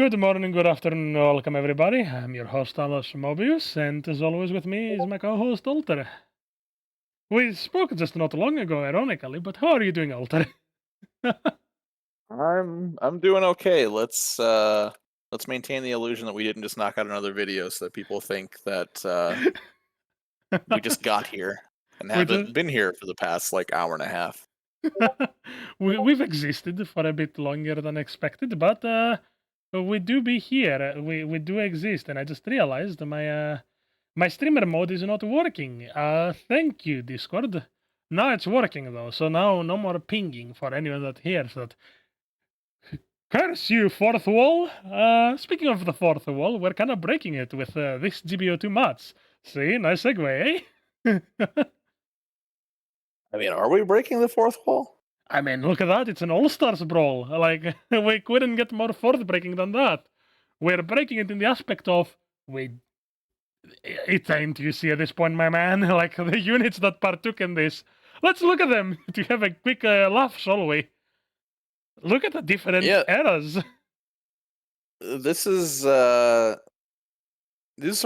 Good morning, good afternoon, welcome everybody. I'm your host, Alice Mobius, and as always with me is my co-host, Alter. We spoke just not long ago, ironically, but how are you doing, Alter? I'm doing okay. Let's maintain the illusion that we didn't just knock out another video so that people think that we just got here and we just, haven't been here for the past like hour and a half. we've existed for a bit longer than expected, but we do be here. We do exist, and I just realized my streamer mode is not working. Thank you, Discord. Now it's working though, so now no more pinging for anyone that hears that. Curse you, fourth wall! Speaking of the fourth wall, we're kind of breaking it with this GBO2 mods. See, nice segue, eh? I mean, are we breaking the fourth wall? I mean, look at that, it's an All-Stars Brawl. Like, we couldn't get more fourth breaking than that. We're breaking it in the aspect of, it ain't you see at this point, my man, like, the units that partook in this. Let's look at them to have a quick laugh, shall we? Look at the different eras. This is some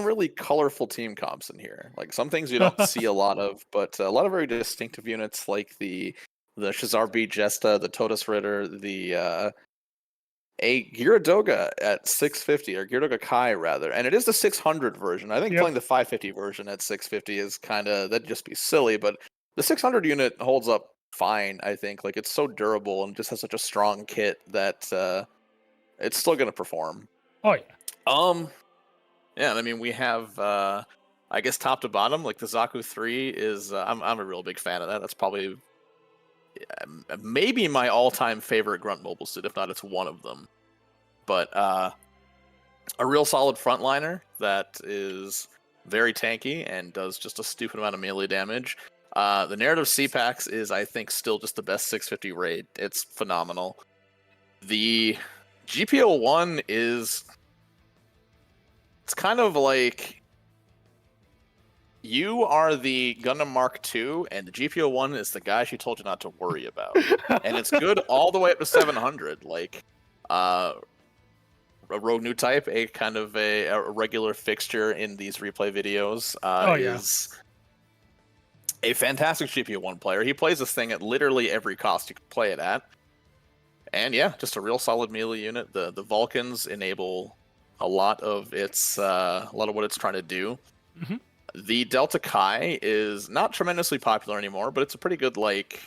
really colorful team comps in here. Like some things you don't see a lot of, but a lot of very distinctive units like the Shazar B Jesta, the Totus Ritter, the a Gyaradoga at 650, or Gyaradoga Kai rather, and it is the 600 version. I think playing the 550 version at 650 is that'd just be silly, but the 600 unit holds up fine, I think. Like, it's so durable and just has such a strong kit that it's still gonna perform. Oh yeah. Yeah, I mean, we have I guess top to bottom, like the Zaku 3 is I'm a real big fan of that. That's probably maybe my all-time favorite Grunt mobile suit, if not it's one of them. But a real solid frontliner that is very tanky and does just a stupid amount of melee damage. The Narrative C-Pax is, I think, still just the best 650 raid. It's phenomenal. The GPO1 is... It's kind of like... You are the Gundam Mark II, and the GPO1 is the guy she told you not to worry about. And it's good all the way up to 700. Like, a rogue new type, a kind of a regular fixture in these replay videos, is a fantastic GPO1 player. He plays this thing at literally every cost you can play it at. And yeah, just a real solid melee unit. The Vulcans enable a lot of what it's trying to do. Mm-hmm. The Delta Kai is not tremendously popular anymore, but it's a pretty good, like,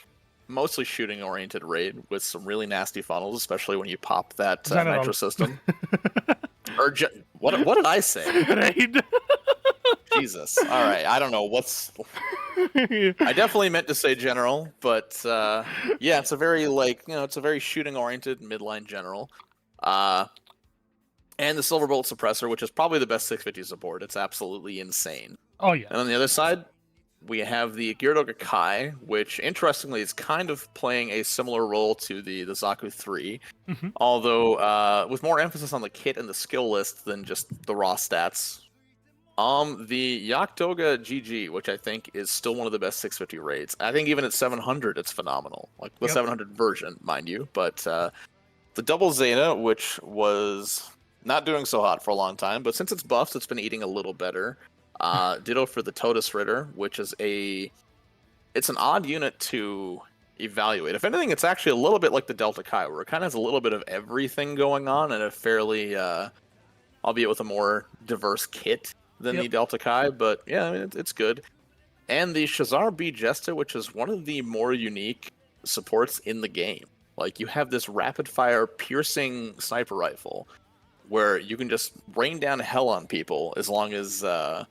mostly shooting-oriented raid with some really nasty funnels, especially when you pop that nitro system. What did I say? Raid. Jesus. All right. I don't know what's. I definitely meant to say general, but yeah, it's a very it's a very shooting-oriented midline general. And the Silver Bolt Suppressor, which is probably the best 650 support. It's absolutely insane. Oh yeah. And on the other side, we have the Gyaradoga Kai, which interestingly is kind of playing a similar role to the Zaku 3, although with more emphasis on the kit and the skill list than just the raw stats. The Yakdoga GG, which I think is still one of the best 650 raids. I think even at 700, it's phenomenal. Like the 700 version, mind you. But the Double Zeta, which was not doing so hot for a long time, but since it's buffed, it's been eating a little better. Ditto for the Totus Ritter, which is it's an odd unit to evaluate. If anything, it's actually a little bit like the Delta Kai, where it kind of has a little bit of everything going on and a fairly, albeit with a more diverse kit than the Delta Kai, but yeah, I mean, it's good. And the Shazar B Jesta, which is one of the more unique supports in the game. Like, you have this rapid-fire piercing sniper rifle where you can just rain down hell on people as long as you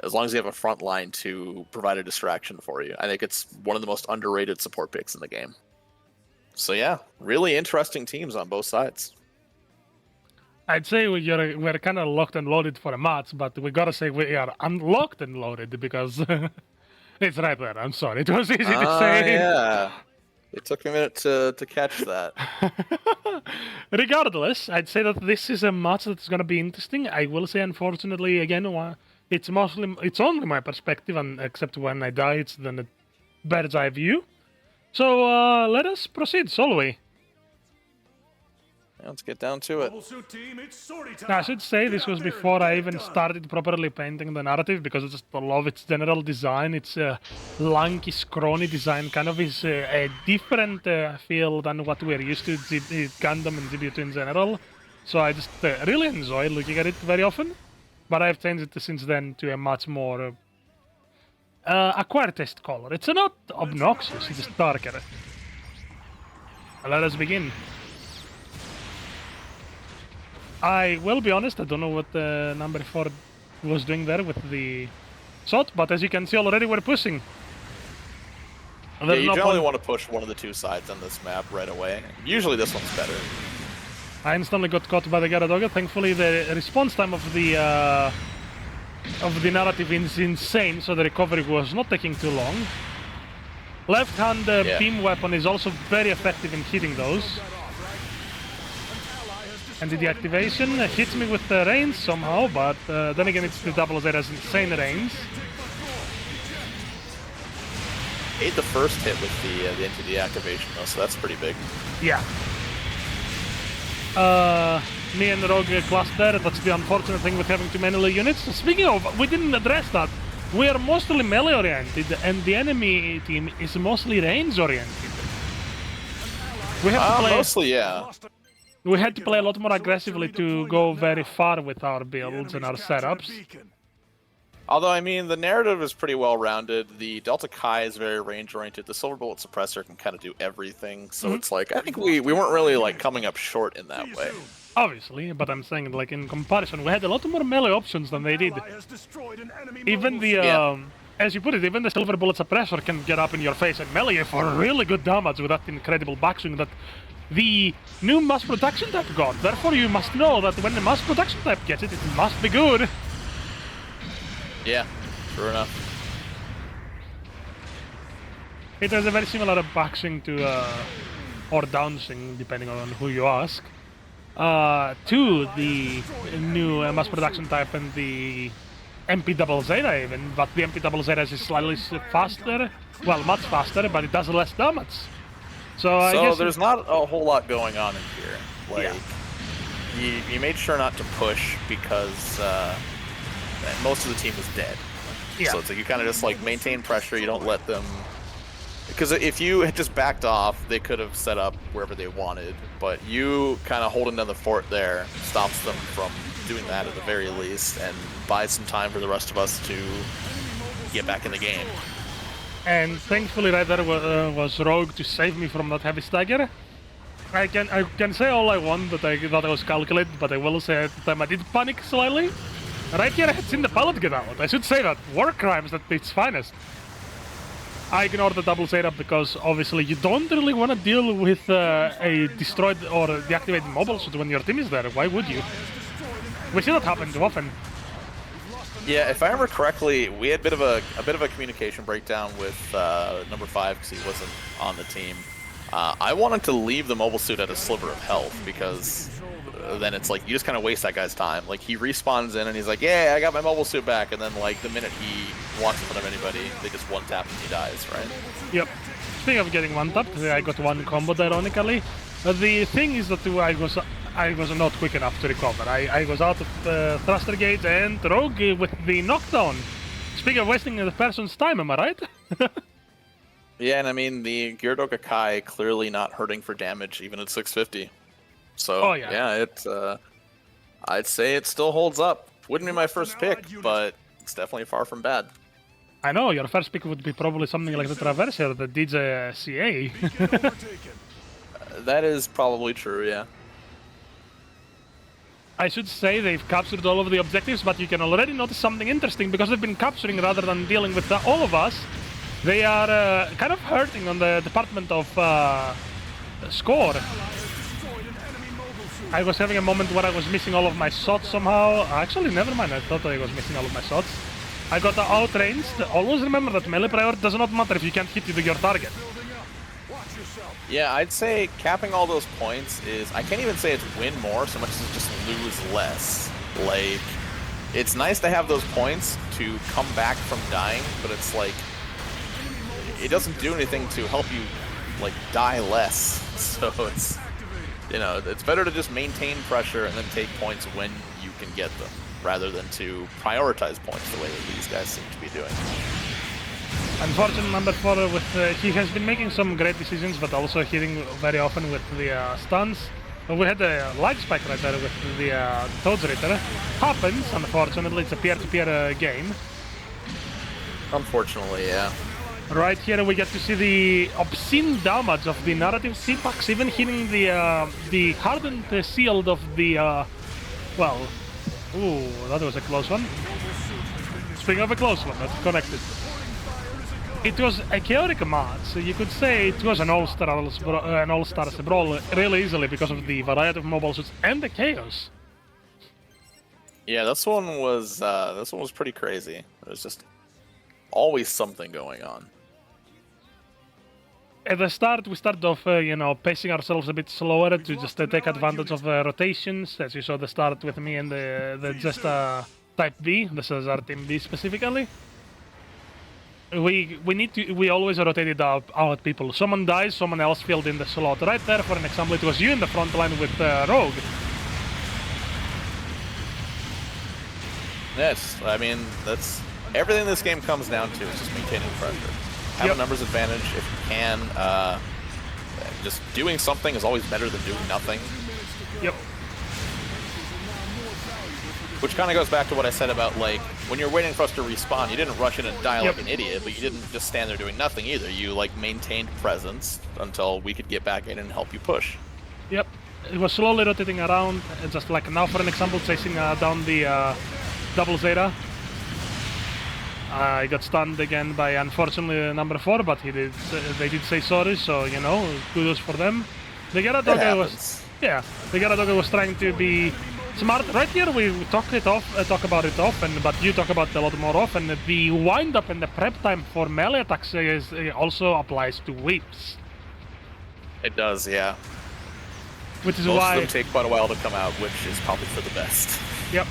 have a front line to provide a distraction for you. I think it's one of the most underrated support picks in the game. So yeah, really interesting teams on both sides. I'd say we're kind of locked and loaded for the mods, but we gotta say we are unlocked and loaded because it's right there. I'm sorry, it was easy to say. Yeah. It took me a minute to catch that. Regardless, I'd say that this is a match that's going to be interesting. I will say, unfortunately, again, it's only my perspective, and except when I die, it's then a bird's eye view. So let us proceed, shall we? Let's get down to it. Now, I should say this was before I even started properly painting the narrative, because I just love its general design. It's a lanky, scrawny design, kind of is a different feel than what we're used to Gundam and GBU2 in general. So I just really enjoy looking at it very often. But I've changed it since then to a much more acquired taste color. It's not obnoxious, it's just darker. Let us begin. I will be honest, I don't know what number 4 was doing there with the shot, but as you can see already, we're pushing. Yeah, you generally want to push one of the two sides on this map right away. Usually this one's better. I instantly got caught by the Garadoga. Thankfully, the response time of the narrative is insane, so the recovery was not taking too long. Left-hand beam weapon is also very effective in hitting those. And the deactivation hits me with the range somehow, but then again it's the Double Zera's insane range. Ate the first hit with the anti-deactivation though, so that's pretty big. Yeah. Me and Rogue clashed there. That's the unfortunate thing with having too many melee units. Speaking of, we didn't address that. We are mostly melee oriented, and the enemy team is mostly range oriented. We have to play mostly, yeah. We had to play a lot more aggressively to go very far with our builds and our setups. Although, I mean, the narrative is pretty well-rounded. The Delta Kai is very range-oriented. The Silver Bullet Suppressor can kind of do everything. So it's like, I think we weren't really, like, coming up short in that way. Obviously, but I'm saying, like, in comparison, we had a lot more melee options than they did. Even the, as you put it, even the Silver Bullet Suppressor can get up in your face and melee for really good damage with that incredible backswing that the new mass production type got. Therefore, you must know that when the mass production type gets it, it must be good. Yeah, sure enough. It has a very similar backswing to, or downswing, depending on who you ask, to the new mass production type and the MP Double Zeta even, but the MP Double Zeta is slightly faster, well, much faster, but it does less damage. So I guess there's not a whole lot going on in here. Like, you made sure not to push because most of the team is dead. Yeah. So it's like you kind of just like maintain pressure. You don't let them, because if you had just backed off, they could have set up wherever they wanted. But you kind of holding down the fort there stops them from doing that at the very least, and buys some time for the rest of us to get back in the game. And thankfully right there was Rogue to save me from that heavy stagger. I can say all I want that I thought I was calculated, but I will say at the time I did panic slightly. Right here I had seen the pallet get out. I should say that. War crimes at its finest. I ignored the Double Zeta because obviously you don't really want to deal with a destroyed or deactivated mobile suit when your team is there. Why would you? We see that happen too often. Yeah, if I remember correctly, we had a bit of a communication breakdown with number 5 because he wasn't on the team. I wanted to leave the mobile suit at a sliver of health because then it's like you just kind of waste that guy's time. Like he respawns in and he's like, "Yeah, I got my mobile suit back," and then like the minute he walks in front of anybody, they just one tap and he dies, right? Yep. Speaking of getting one tapped, I got one combo ironically. The thing is that I was not quick enough to recover. I was out of thruster gauge and Rogue with the knockdown. Speaking of wasting the person's time, am I right? Yeah, and I mean the Gyaradoga Kai clearly not hurting for damage even at 650. So yeah, I'd say it still holds up. Wouldn't be my first pick, but it's definitely far from bad. I know, your first pick would be probably something like the Traverser that did CA. That is probably true, yeah. I should say they've captured all of the objectives, but you can already notice something interesting because they've been capturing rather than dealing with all of us. They are kind of hurting on the department of score. I was having a moment where I was missing all of my shots somehow. Actually, never mind, I thought I was missing all of my shots. I got outranged. Always remember that melee priority does not matter if you can't hit your target. Yeah, I'd say capping all those points is, I can't even say it's win more so much as just lose less. Like, it's nice to have those points to come back from dying, but it's like, it doesn't do anything to help you, like, die less. So You know, it's better to just maintain pressure and then take points when you can get them, rather than to prioritize points the way that these guys seem to be doing. Unfortunately, number 4, he has been making some great decisions, but also hitting very often with the stuns. We had a lag spike right there with the Toad's Ritter. Happens, unfortunately, it's a peer-to-peer game. Unfortunately, yeah. Right here we get to see the obscene damage of the narrative C-Packs, even hitting the hardened shield of the, well, ooh, that was a close one. Speaking of a close one, that's connected. It was a chaotic match, so you could say it was an All-Stars Brawl really easily because of the variety of mobile suits and the chaos. Yeah, this one was pretty crazy. There's just always something going on. At the start, we started off, you know, pacing ourselves a bit slower to just take advantage of rotations, as you saw the start with me and the just Type B. This is our Team B specifically. We always rotated out people. Someone dies, someone else filled in the slot. Right there, for an example, it was you in the front line with Rogue. Yes, I mean, that's everything this game comes down to is just maintaining pressure. Have a numbers advantage if you can. Just doing something is always better than doing nothing. Yep. Which kind of goes back to what I said about, like, when you're waiting for us to respawn, you didn't rush in and die like an idiot, but you didn't just stand there doing nothing either. You, like, maintained presence until we could get back in and help you push. Yep. It was slowly rotating around, just like now, for an example, chasing down the double Zeta. I got stunned again by, unfortunately, number 4, but they did say sorry, so, you know, kudos for them. The Gyaradoge was trying to be smart. Right here we talk about it often, but you talk about it a lot more often. The wind up and the prep time for melee attacks also applies to whips. It does, yeah. Which is Most why of them take quite a while to come out, which is probably for the best. Yep.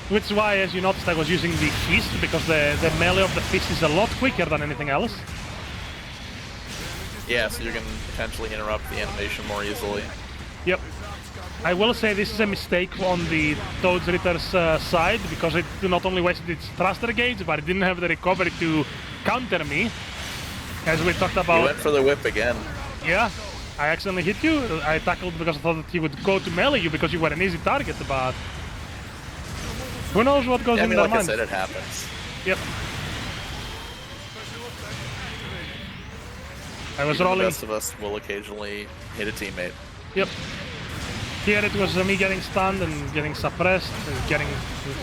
Which is why, as you noticed, I was using the fist, because the melee of the fist is a lot quicker than anything else. Yeah, so you can potentially interrupt the animation more easily. Yep. I will say this is a mistake on the Toad's Ritter's side, because it not only wasted its thruster gauge, but it didn't have the recovery to counter me, as we talked about. He went for the whip again. Yeah, I accidentally hit you. I tackled because I thought that he would go to melee you because you were an easy target, but who knows what goes in their like mind. I said, it happens. Yep. I was rolling. The best of us will occasionally hit a teammate. Yep. Here it was me getting stunned and getting suppressed, getting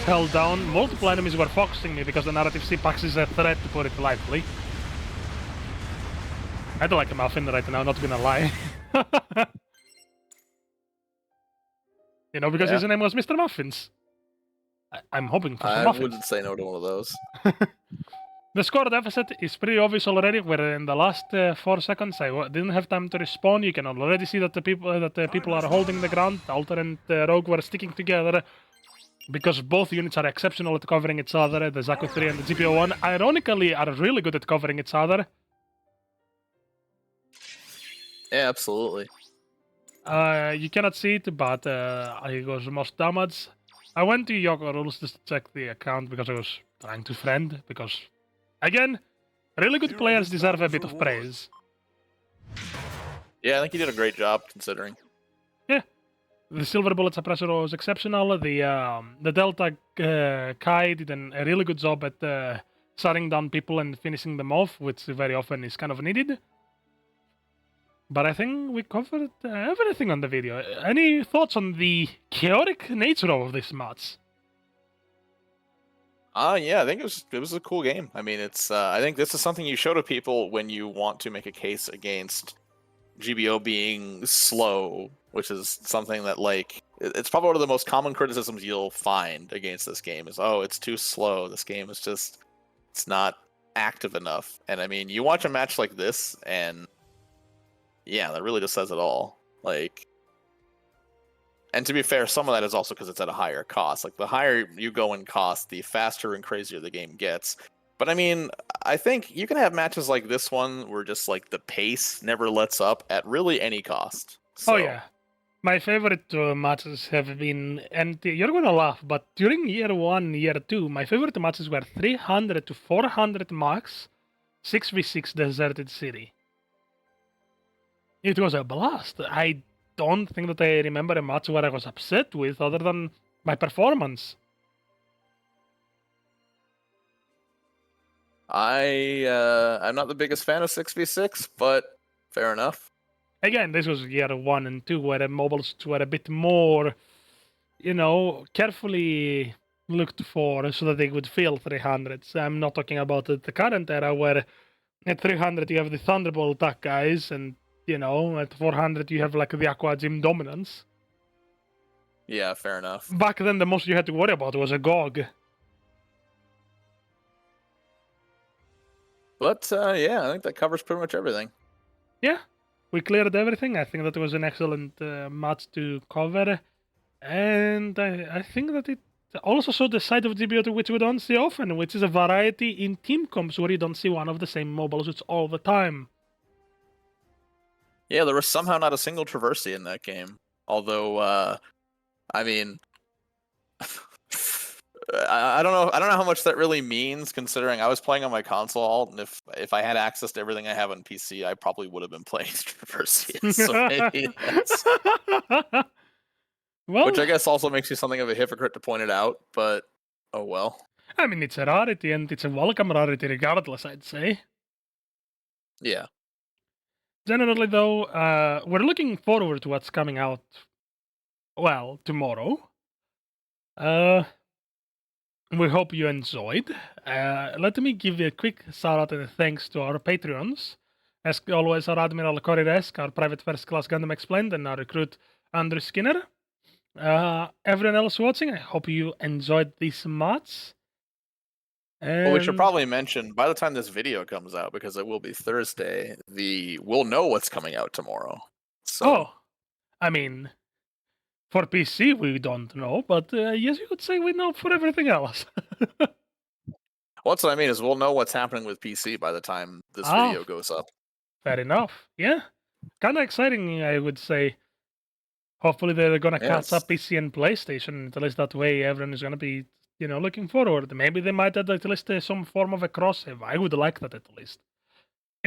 held down. Multiple enemies were focusing me because the narrative C-Pax is a threat, to put it lightly. I don't like a muffin right now, not gonna lie. You know, because his name was Mr. Muffins. I'm hoping for some muffins. I wouldn't say no to one of those. The score deficit is pretty obvious already. We're in the last 4 seconds. I didn't have time to respawn. You can already see that the people are holding the ground. Alter and Rogue were sticking together because both units are exceptional at covering each other. The Zaku 3 and the GPO 1, ironically, are really good at covering each other. Yeah, absolutely. You cannot see it, but I was most damaged. I went to Yoko Rules just to check the account because I was trying to friend, because again, really good players deserve a bit of praise. Yeah, I think he did a great job considering. Yeah. The Silver Bullet suppressor was exceptional. The Delta Kai did a really good job at shutting down people and finishing them off, which very often is kind of needed. But I think we covered everything on the video. Any thoughts on the chaotic nature of this match? Yeah, I think it was a cool game. I mean, it's I think this is something you show to people when you want to make a case against GBO being slow, which is something that, like, it's probably one of the most common criticisms you'll find against this game is, oh, it's too slow. This game is just, it's not active enough. And I mean, you watch a match like this and yeah, that really just says it all. Like, and to be fair, some of that is also because it's at a higher cost. Like, the higher you go in cost, the faster and crazier the game gets. But I mean, I think you can have matches like this one where just, like, the pace never lets up at really any cost. So, oh yeah, My favorite matches have been, and you're gonna laugh, but during year 1, year 2, my favorite matches were 300 to 400 max, 6v6 deserted city. It was a blast. I don't think that I remember a match where I was upset with other than my performance. I'm not the biggest fan of 6v6, but fair enough. Again, this was year 1 and 2 where the mobiles were a bit more, carefully looked for so that they would feel 300s. I'm not talking about the current era where at 300 you have the Thunderbolt attack guys, and at 400 you have like the Aqua Gym dominance. Yeah, fair enough. Back then, the most you had to worry about was a GOG. But yeah, I think that covers pretty much everything. Yeah, we cleared everything. I think that was an excellent match to cover, and I think that it also showed the side of GBO which we don't see often, which is a variety in team comps where you don't see one of the same mobile suits all the time. Yeah, there was somehow not a single Traversy in that game. Although, I mean, I don't know. I don't know how much that really means, considering I was playing on my console, and if I had access to everything I have on PC, I probably would have been playing Traversy. So maybe that's, Well, which I guess also makes you something of a hypocrite to point it out. But oh well. I mean, it's a rarity, and it's a welcome rarity regardless, I'd say. Yeah. Generally, though, we're looking forward to what's coming out, well, tomorrow. We hope you enjoyed. Let me give you a quick shout out and thanks to our Patreons. As always, our Admiral Cory Resk, our Private First Class Gundam Explained, and our recruit Andrew Skinner. Everyone else watching, I hope you enjoyed this match. Well, we should And probably mention by the time this video comes out, because it will be Thursday, we'll know what's coming out tomorrow. So I mean, for PC we don't know, but yes, you could say we know for everything else. what's what I mean is we'll know what's happening with PC by the time this video goes up. Fair enough. Yeah, kind of exciting, I would say. Hopefully they're gonna catch up PC and PlayStation. At least that way, everyone is gonna be, looking forward. Maybe they might add at least some form of a cross save. I would like that at least.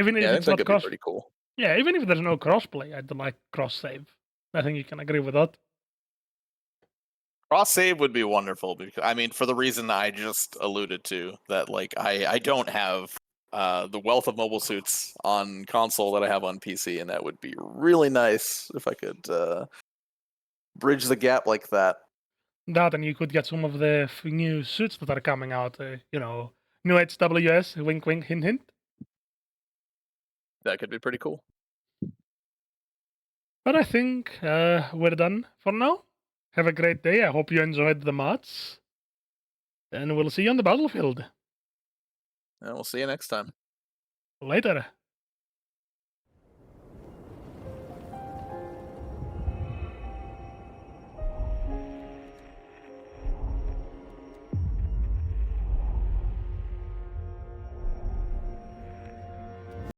Even if Yeah, I it's think not it'd be cross. pretty cool. Yeah, even if there's no crossplay, I'd like cross save. I think you can agree with that. Cross save would be wonderful, because I mean, for the reason I just alluded to, that like I don't have the wealth of mobile suits on console that I have on PC, and that would be really nice if I could bridge the gap like that. That, and you could get some of the new suits that are coming out. New HWS. Wink, wink, hint, hint. That could be pretty cool. But I think we're done for now. Have a great day. I hope you enjoyed the match. And we'll see you on the battlefield. And we'll see you next time. Later.